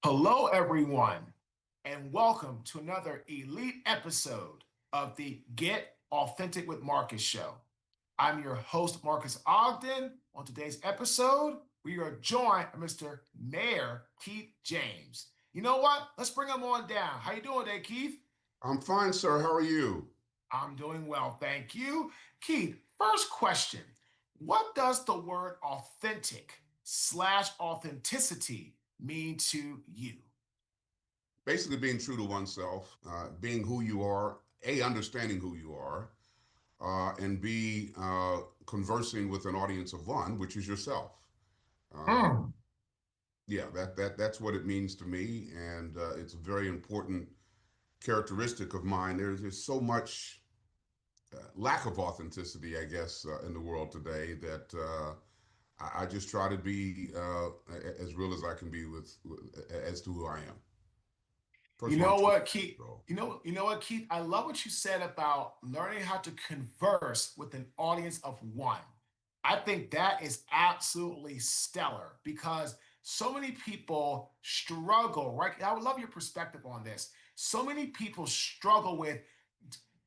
Hello, everyone, and welcome to another elite episode of the Get Authentic with Marcus show. I'm your host, Marques Ogden. On today's episode, we are joined by Mr. Mayor Keith James. You know what? Let's bring him on down. How you doing today, Keith? I'm fine, sir. How are you? I'm doing well, thank you. Keith, first question. What does the word authentic slash authenticity mean to you? Basically, being true to oneself, being who you are, A, understanding who you are, and B, conversing with an audience of one, which is yourself. Uh, Mm. yeah, that's what it means to me, and it's a very important characteristic of mine. There's so much lack of authenticity, I guess, in the world today that I just try to be as real as I can be with as to who I am. You First of all, know I'm what, Keith? 20 years old. You know what, Keith? I love what you said about learning how to converse with an audience of one. I think that is absolutely stellar because so many people struggle, right? I would love your perspective on this. So many people struggle with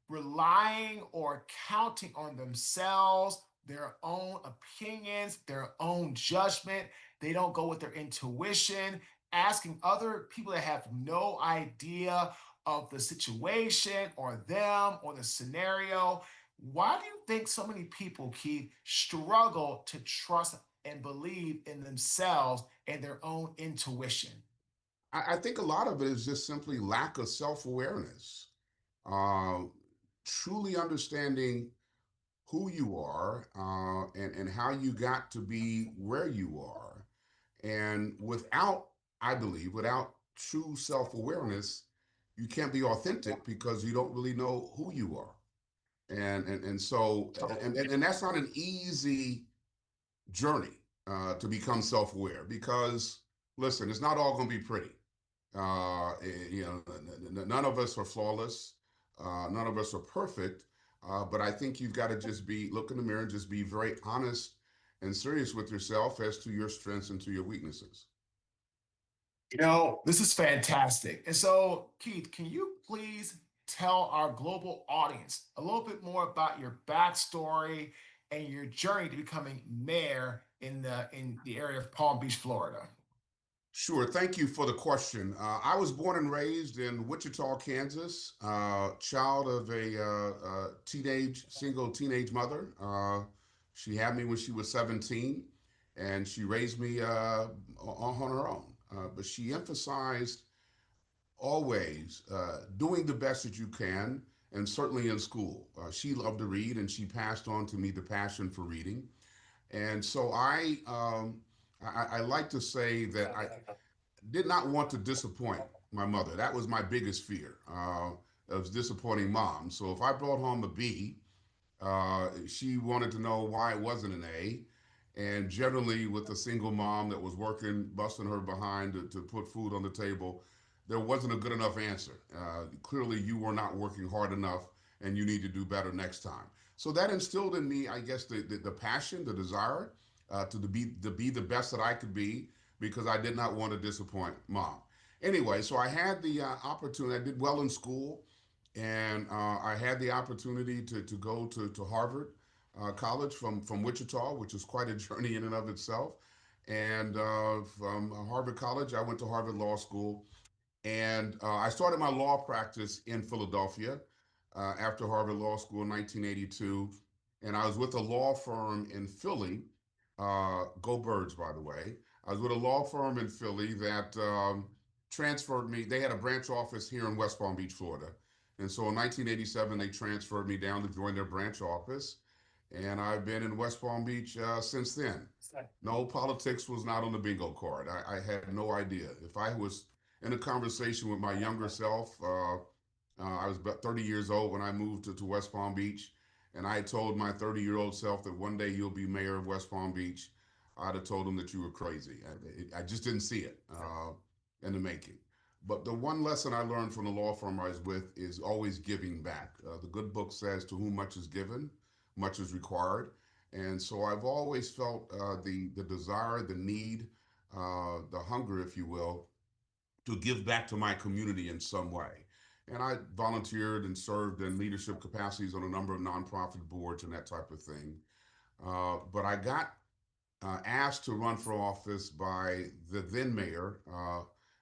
relying or counting on themselves, their own opinions, their own judgment. They don't go with their intuition, asking other people that have no idea of the situation or them or the scenario. Why do you think so many people, Keith, struggle to trust and believe in themselves and their own intuition? I think a lot of it is just simply lack of self-awareness. Uh, Truly understanding who you are and how you got to be where you are. And without, I believe, without true self-awareness, you can't be authentic because you don't really know who you are. And so and that's not an easy journey to become self-aware because listen, it's not all going to be pretty. None of us are flawless. None of us are perfect. But I think you've got to just look in the mirror and just be very honest and serious with yourself as to your strengths and to your weaknesses. This is fantastic. And so, Keith, can you please tell our global audience a little bit more about your backstory and your journey to becoming mayor in the area of Palm Beach, Florida? Sure. Thank you for the question. I was born and raised in Wichita, Kansas, child of a single teenage mother. She had me when she was 17, and she raised me on her own. But she emphasized always doing the best that you can, and certainly in school. She loved to read, and she passed on to me the passion for reading. And so I like to say that I did not want to disappoint my mother. That was my biggest fear of disappointing mom. So if I brought home a B, she wanted to know why it wasn't an A. And generally, with a single mom that was working, busting her behind to put food on the table, there wasn't a good enough answer. Clearly, you were not working hard enough, and you need to do better next time. So that instilled in me, I guess, the passion, the desire to be the best that I could be because I did not want to disappoint mom. Anyway, so I had the opportunity. I did well in school, and I had the opportunity to go to Harvard College from Wichita, which is quite a journey in and of itself. And from Harvard College, I went to Harvard Law School, and I started my law practice in Philadelphia after Harvard Law School in 1982. And I was with a law firm in Philly. Go Birds, by the way. I was with a law firm in Philly that transferred me. They had a branch office here in West Palm Beach, Florida. And so in 1987, they transferred me down to join their branch office. And I've been in West Palm Beach since then. No, politics was not on the bingo card. I had no idea. If I was in a conversation with my younger self, I was about 30 years old when I moved to West Palm Beach. And I told my 30-year-old self that one day you'll be mayor of West Palm Beach. I'd have told him that you were crazy. I just didn't see it in the making. But the one lesson I learned from the law firm I was with is always giving back. The good book says, to whom much is given, much is required. And so I've always felt the desire, the need, the hunger, if you will, to give back to my community in some way. And I volunteered and served in leadership capacities on a number of nonprofit boards and that type of thing. But I got asked to run for office by the then mayor,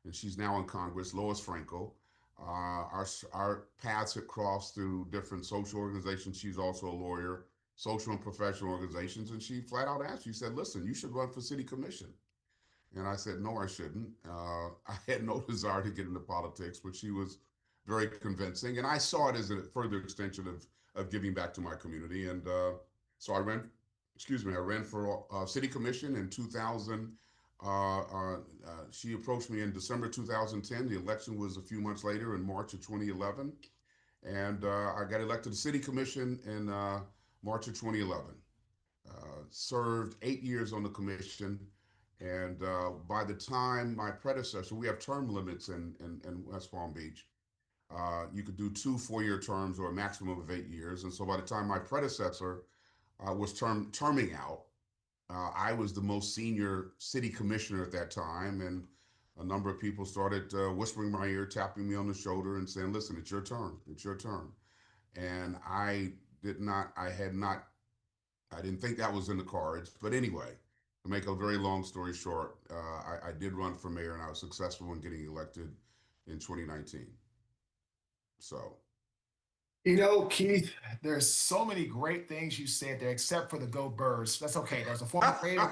and she's now in Congress, Lois Franco. Our paths had crossed through different social organizations. She's also a lawyer, social and professional organizations, and she flat out asked, she said, listen, you should run for city commission. And I said, no, I shouldn't. I had no desire to get into politics, but she was very convincing. And I saw it as a further extension of giving back to my community. And so I ran for city commission in 2000. She approached me in December 2010. The election was a few months later in March of 2011. And I got elected to city commission in March of 2011. Served 8 years on the commission. And by the time my predecessor, we have term limits in West Palm Beach. You could do 2 4-year terms or a maximum of 8 years. And so by the time my predecessor was terming out, I was the most senior city commissioner at that time. And a number of people started whispering in my ear, tapping me on the shoulder and saying, listen, it's your turn. It's your turn. And I didn't think that was in the cards. But anyway, to make a very long story short, I did run for mayor and I was successful in getting elected in 2019. So, Keith, there's so many great things you said there, except for the Go Birds. That's okay. That was a former Raider.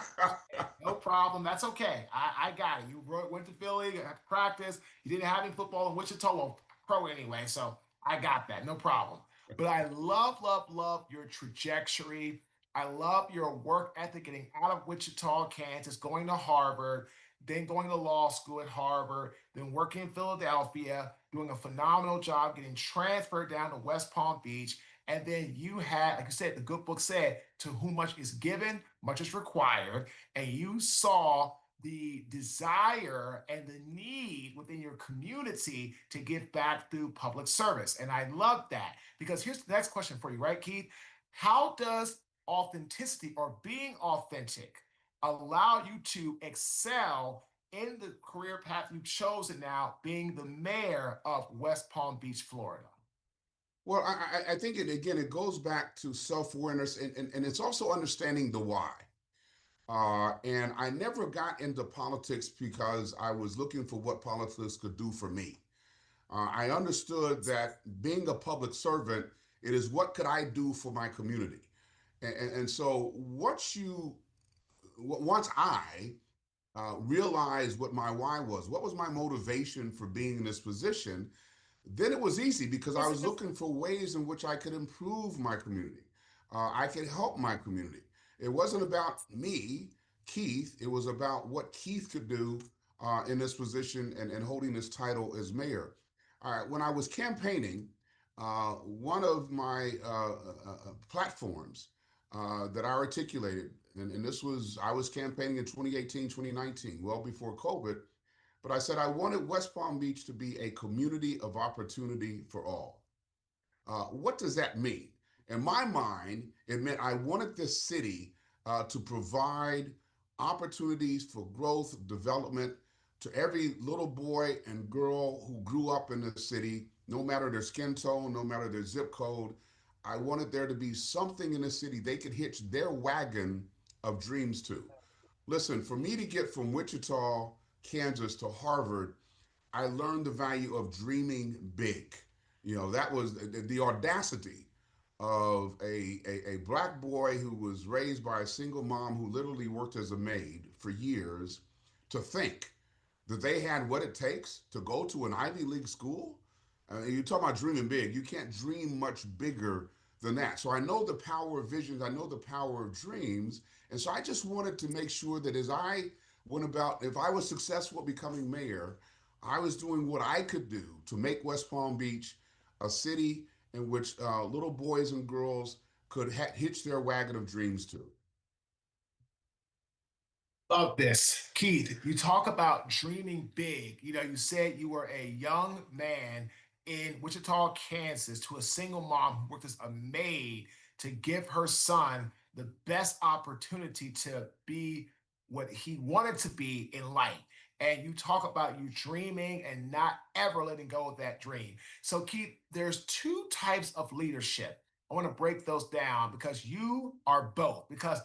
No problem. That's okay. I got it. You went to Philly, had to practice. You didn't have any football in Wichita, well, pro anyway. So I got that. No problem. But I love, love, love your trajectory. I love your work ethic getting out of Wichita, Kansas, going to Harvard, then going to law school at Harvard, then working in Philadelphia, doing a phenomenal job, getting transferred down to West Palm Beach. And then you had, like you said, the good book said, to whom much is given, much is required. And you saw the desire and the need within your community to give back through public service. And I love that because here's the next question for you, right, Keith? How does authenticity or being authentic allow you to excel in the career path you've chosen now, being the mayor of West Palm Beach, Florida? well, I think it goes back to self awareness and it's also understanding the why. And I never got into politics because I was looking for what politics could do for me. I understood that being a public servant, it is what could I do for my community. And so once I realized what my why was, what was my motivation for being in this position, then it was easy because I was looking for ways in which I could improve my community. I could help my community. It wasn't about me, Keith. It was about what Keith could do in this position and holding this title as mayor. All right, when I was campaigning, one of my platforms that I articulated, and this was, I was campaigning in 2018, 2019, well before COVID, but I said I wanted West Palm Beach to be a community of opportunity for all. What does that mean? In my mind, it meant I wanted this city to provide opportunities for growth, development to every little boy and girl who grew up in the city, no matter their skin tone, no matter their zip code. I wanted there to be something in the city they could hitch their wagon of dreams to. Listen, for me to get from Wichita, Kansas to Harvard, I learned the value of dreaming big. That was the audacity of a black boy who was raised by a single mom who literally worked as a maid for years to think that they had what it takes to go to an Ivy League school. You talk about dreaming big. You can't dream much bigger than that. So I know the power of visions. I know the power of dreams. And so I just wanted to make sure that as I went about, if I was successful at becoming mayor, I was doing what I could do to make West Palm Beach a city in which little boys and girls could hitch their wagon of dreams to. Love this. Keith, you talk about dreaming big. You said you were a young man in Wichita, Kansas, to a single mom who worked as a maid to give her son the best opportunity to be what he wanted to be in life. And you talk about you dreaming and not ever letting go of that dream. So, Keith, there's two types of leadership. I want to break those down because you are both. Because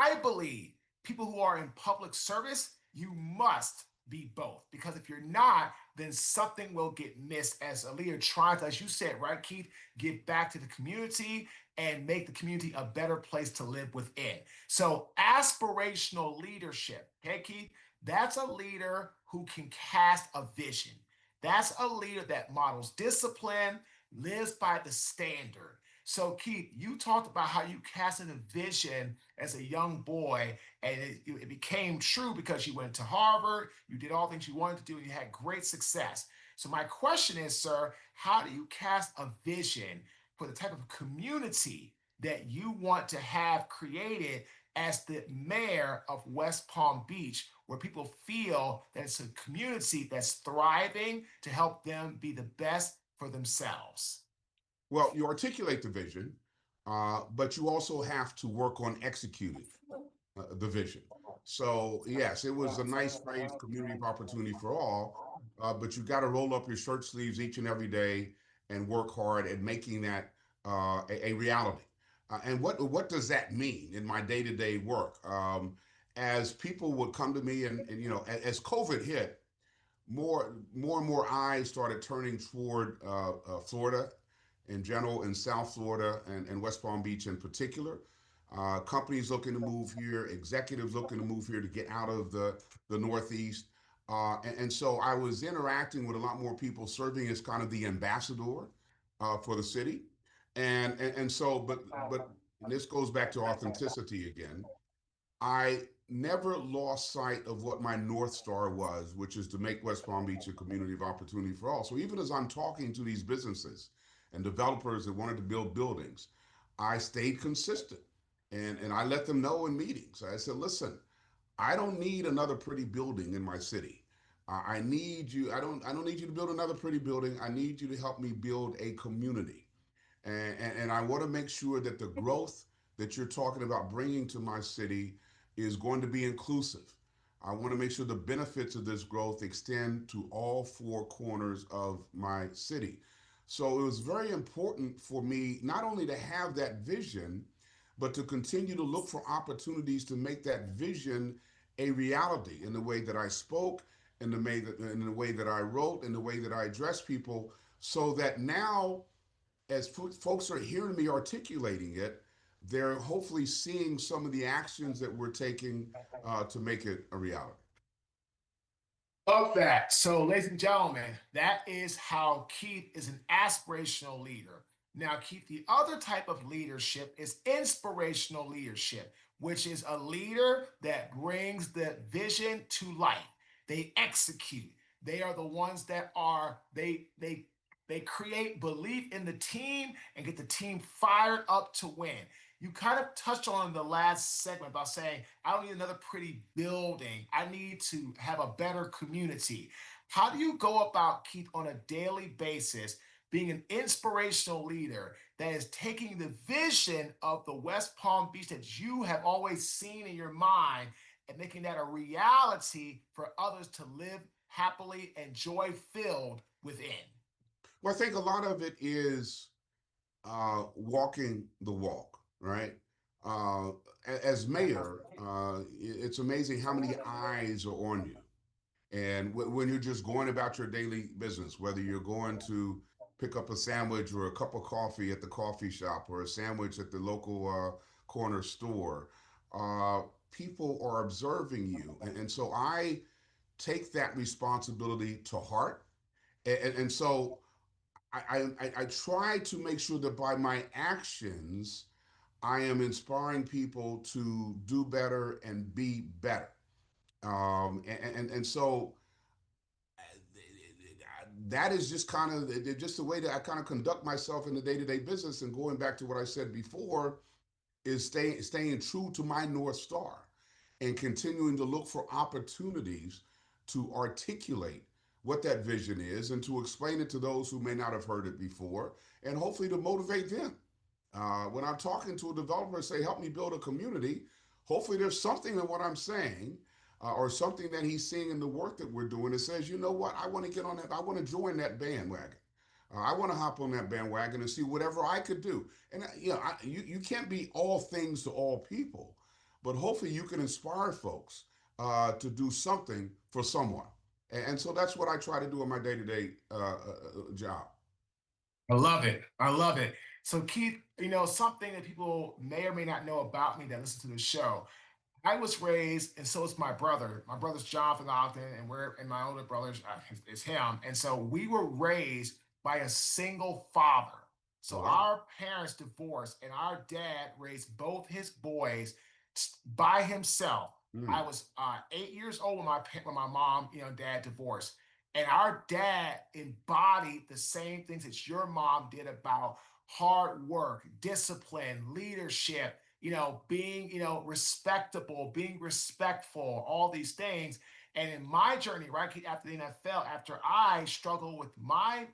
I believe people who are in public service, you must be both. Because if you're not, then something will get missed as a leader trying to, as you said, right, Keith, give back to the community and make the community a better place to live within. So, aspirational leadership, okay, Keith, that's a leader who can cast a vision. That's a leader that models discipline, lives by the standard. So, Keith, you talked about how you casted a vision as a young boy, and it became true because you went to Harvard, you did all things you wanted to do, and you had great success. So, my question is, sir, how do you cast a vision for the type of community that you want to have created as the mayor of West Palm Beach, where people feel that it's a community that's thriving to help them be the best for themselves? Well, you articulate the vision, but you also have to work on executing the vision. So, yes, it was a nice phrase, community of opportunity for all, but you got to roll up your shirt sleeves each and every day and work hard at making that a reality. And what does that mean in my day to day work? As people would come to me, and as COVID hit, more and more eyes started turning toward Florida in general, in South Florida and West Palm Beach in particular. Companies looking to move here, executives looking to move here to get out of the Northeast. And so I was interacting with a lot more people, serving as kind of the ambassador for the city. But and this goes back to authenticity again. I never lost sight of what my North Star was, which is to make West Palm Beach a community of opportunity for all. So even as I'm talking to these businesses and developers that wanted to build buildings, I stayed consistent. And I let them know in meetings. I said, listen, I don't need another pretty building in my city. I need you. I don't need you to build another pretty building. I need you to help me build a community. And I want to make sure that the growth that you're talking about bringing to my city is going to be inclusive. I want to make sure the benefits of this growth extend to all four corners of my city. So it was very important for me not only to have that vision, but to continue to look for opportunities to make that vision a reality in the way that I spoke, in the way that I wrote, in the way that I addressed people, so that now as folks are hearing me articulating it, they're hopefully seeing some of the actions that we're taking to make it a reality. Love that. So, ladies and gentlemen, that is how Keith is an aspirational leader. Now, Keith, the other type of leadership is inspirational leadership, which is a leader that brings the vision to life. They execute. They are the ones that are they create belief in the team and get the team fired up to win. You kind of touched on in the last segment about saying, I don't need another pretty building. I need to have a better community. How do you go about, Keith, on a daily basis, being an inspirational leader that is taking the vision of the West Palm Beach that you have always seen in your mind and making that a reality for others to live happily and joy filled within? Well, I think a lot of it is walking the walk, right? Uh, as mayor, it's amazing how many eyes are on you. And when you're just going about your daily business, whether you're going to pick up a sandwich or a cup of coffee at the coffee shop or a sandwich at the local corner store, uh, people are observing you. And so I take that responsibility to heart. And so I try to make sure that by my actions, I am inspiring people to do better and be better. And so that is just kind of just the way that I kind of conduct myself in the day to day business. And going back to what I said before, is staying true to my North Star and continuing to look for opportunities to articulate what that vision is and to explain it to those who may not have heard it before and hopefully to motivate them. When I'm talking to a developer, say, help me build a community, hopefully there's something in what I'm saying or something that he's seeing in the work that we're doing that says, you know what, I want to get on that, I want to join that bandwagon. I want to hop on that bandwagon and see whatever I could do. And you can't be all things to all people, but hopefully you can inspire folks to do something for someone. And so that's what I try to do in my day-to-day job. I love it. I love it. So, Keith, something that people may or may not know about me that listen to the show. I was raised, and so is my brother. My brother's Jonathan Ogden, and my older brother is him. And so we were raised by a single father. Oh, So wow. our parents divorced, and our dad raised both his boys by himself. I Mm, was 8 years old when my mom, and dad divorced, and our dad embodied the same things that your mom did about hard work, discipline, leadership, being, respectable, being respectful, all these things. And in my journey, right after the NFL, after I struggled with my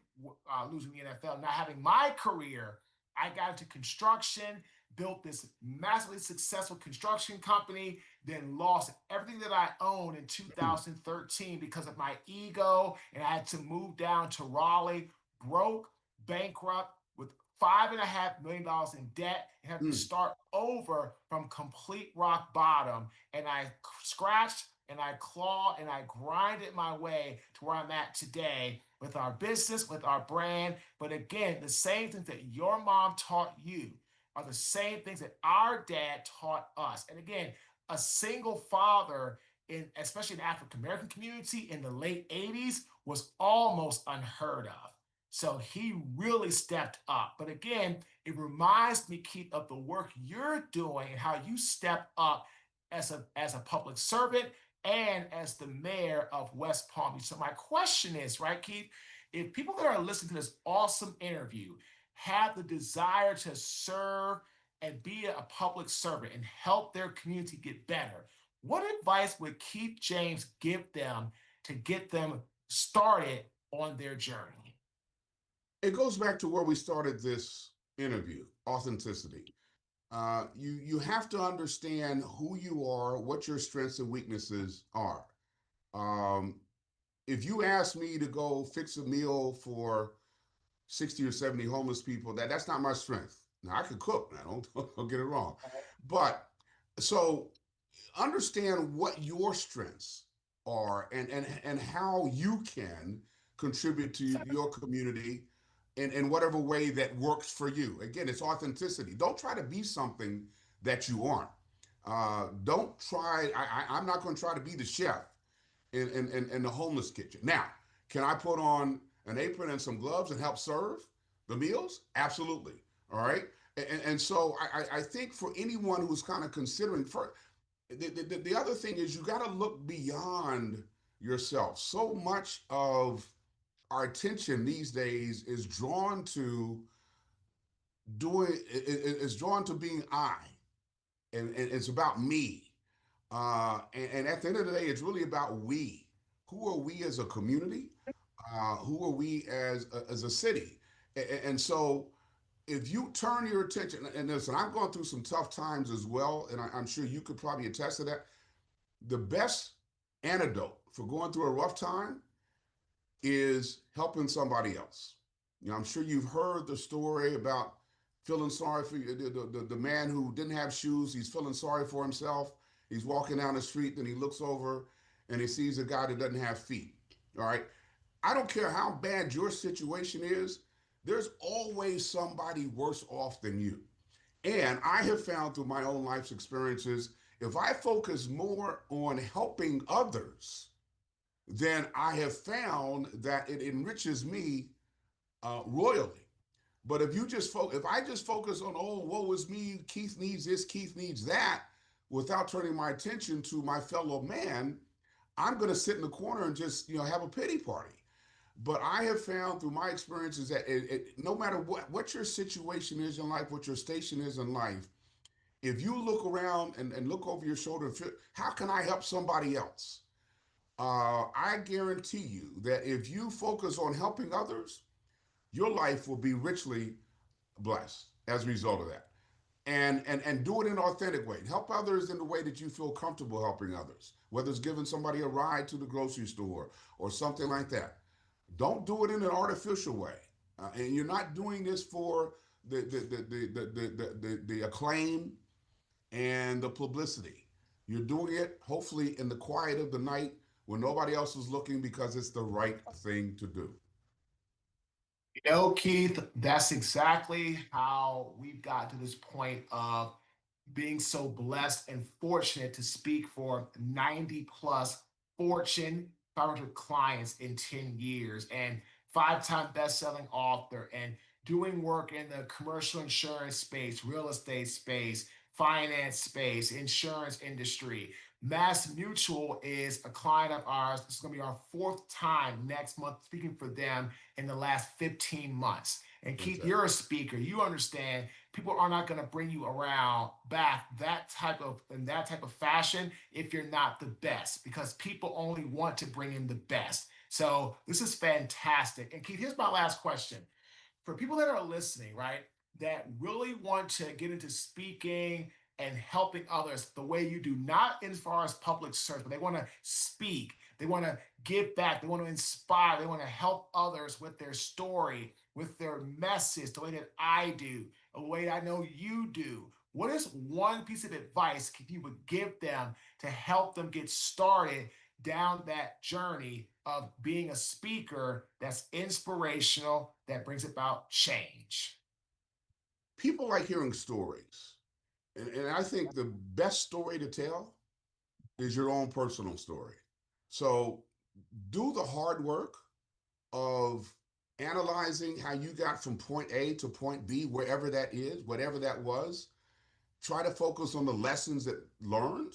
losing the NFL, not having my career, I got into construction, built this massively successful construction company, then lost everything that I owned in mm, 2013 because of my ego. And I had to move down to Raleigh, broke, bankrupt, with $5.5 million in debt, and have to mm, start over from complete rock bottom. And I scratched and I clawed and I grinded my way to where I'm at today with our business, with our brand. But again, the same things that your mom taught you are the same things that our dad taught us. And again, a single father especially in the African American community in the late 80s was almost unheard of. So he really stepped up. But again, it reminds me, Keith, of the work you're doing and how you step up as a public servant and as the mayor of West Palm Beach. So my question is, right, Keith, if people that are listening to this awesome interview have the desire to serve and be a public servant and help their community get better, what advice would Keith James give them to get them started on their journey? It goes back to where we started this interview: authenticity. You have to understand who you are, what your strengths and weaknesses are. Um, if you ask me to go fix a meal for 60 or 70 homeless people, that's not my strength. Now I can cook. Now don't get it wrong, but so understand what your strengths are, and how you can contribute to your community in whatever way that works for you. Again, it's authenticity. Don't try to be something that you aren't. Don't try. I'm not going to try to be the chef in the homeless kitchen. Now, can I put on an apron and some gloves and help serve the meals? Absolutely. All right. And so I think for anyone who's kind of considering, for the other thing is you got to look beyond yourself. So much of our attention these days is drawn to drawn to being I, and it's about me. And at the end of the day, it's really about we. Who are we as a community? Who are we as a city? And so if you turn your attention, and listen, I've gone through some tough times as well, and I'm sure you could probably attest to that. The best antidote for going through a rough time is helping somebody else. I'm sure you've heard the story about feeling sorry for the man who didn't have shoes. He's feeling sorry for himself. He's walking down the street, then he looks over and he sees a guy that doesn't have feet. All right. I don't care how bad your situation is, there's always somebody worse off than you. And I have found through my own life's experiences, if I focus more on helping others, then I have found that it enriches me royally. But if I just focus on, oh, woe is me, Keith needs this, Keith needs that, without turning my attention to my fellow man, I'm going to sit in the corner and just have a pity party. But I have found through my experiences that no matter what your situation is in life, what your station is in life, if you look around and look over your shoulder, and feel, how can I help somebody else? I guarantee you that if you focus on helping others, your life will be richly blessed as a result of that. and do it in an authentic way. Help others in the way that you feel comfortable helping others, whether it's giving somebody a ride to the grocery store or something like that. Don't do it in an artificial way. And you're not doing this for the acclaim and the publicity. You're doing it hopefully in the quiet of the night when nobody else is looking because it's the right thing to do. Keith, that's exactly how we've got to this point of being so blessed and fortunate to speak for 90 plus Fortune 500 clients in 10 years and five-time best-selling author and doing work in the commercial insurance space, real estate space, finance space, insurance industry. Mass Mutual is a client of ours. This is going to be our fourth time next month speaking for them in the last 15 months. And Keith, Fantastic. you're a speaker. You understand people are not going to bring you around back that type of in that type of fashion if you're not the best, because people only want to bring in the best. So this is fantastic. And Keith, here's my last question for people that are listening, right, that really want to get into speaking and helping others the way you do, not as far as public service, but they want to speak, they want to give back, they want to inspire, they want to help others with their story, with their message, the way that I do, the way I know you do. What is one piece of advice you would give them to help them get started down that journey of being a speaker that's inspirational, that brings about change? People like hearing stories. And I think the best story to tell is your own personal story. So do the hard work of analyzing how you got from point A to point B, wherever that is, whatever that was. Try to focus on the lessons that learned,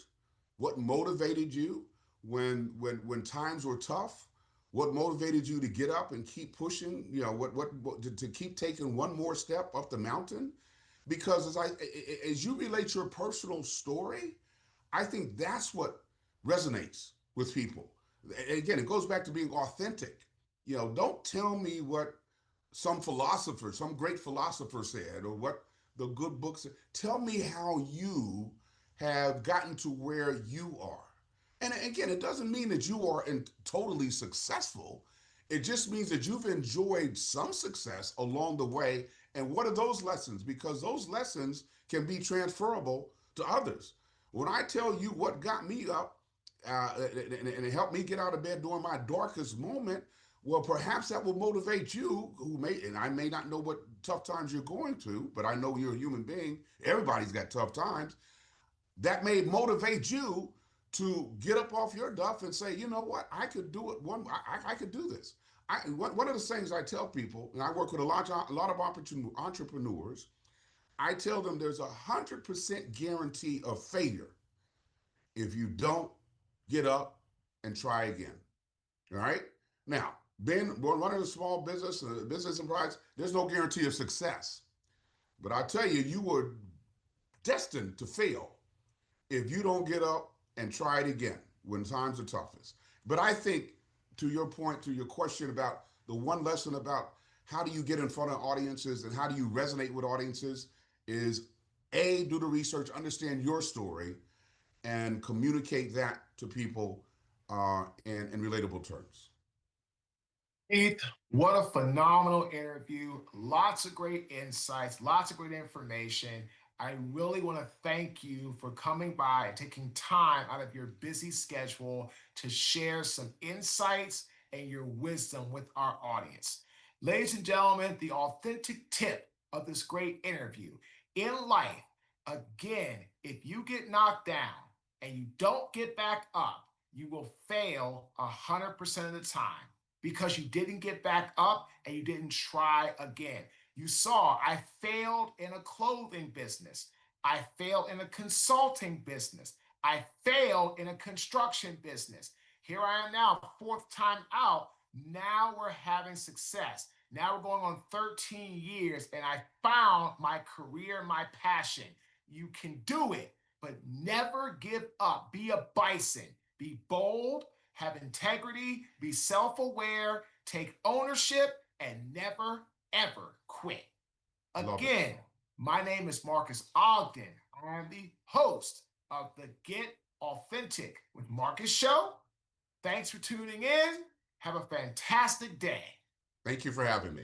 what motivated you when times were tough, what motivated you to get up and keep pushing, what to keep taking one more step up the mountain. Because as you relate your personal story, I think that's what resonates with people. And again, it goes back to being authentic. Don't tell me what some great philosopher said, or what the good books. Tell me how you have gotten to where you are. And again, it doesn't mean that you are totally successful. It just means that you've enjoyed some success along the way. And what are those lessons? Because those lessons can be transferable to others. When I tell you what got me up, and it helped me get out of bed during my darkest moment, well, perhaps that will motivate you, and I may not know what tough times you're going through, but I know you're a human being. Everybody's got tough times. That may motivate you to get up off your duff and say, you know what, I could do it. I could do this. One of the things I tell people, and I work with a lot of entrepreneurs, I tell them there's 100% guarantee of failure if you don't get up and try again. All right. Now, being running a small business and products, there's no guarantee of success. But I tell you, you were destined to fail if you don't get up and try it again when times are toughest. But I think, to your point, to your question about the one lesson about how do you get in front of audiences and how do you resonate with audiences is A, do the research, understand your story, and communicate that to people in relatable terms. Keith, what a phenomenal interview. Lots of great insights, lots of great information. I really want to thank you for coming by and taking time out of your busy schedule to share some insights and your wisdom with our audience. Ladies and gentlemen, the authentic tip of this great interview in life, again, if you get knocked down and you don't get back up, you will fail 100% of the time because you didn't get back up and you didn't try again. You saw I failed in a clothing business. I failed in a consulting business. I failed in a construction business. Here I am now, fourth time out. Now we're having success. Now we're going on 13 years, and I found my career, my passion. You can do it, but never give up. Be a bison. Be bold, have integrity, be self aware, take ownership, and never, ever quit. Love it. Again, My name is Marques Ogden. I am the host of the Get Authentic with Marques show. Thanks for tuning in. Have a fantastic day. Thank you for having me.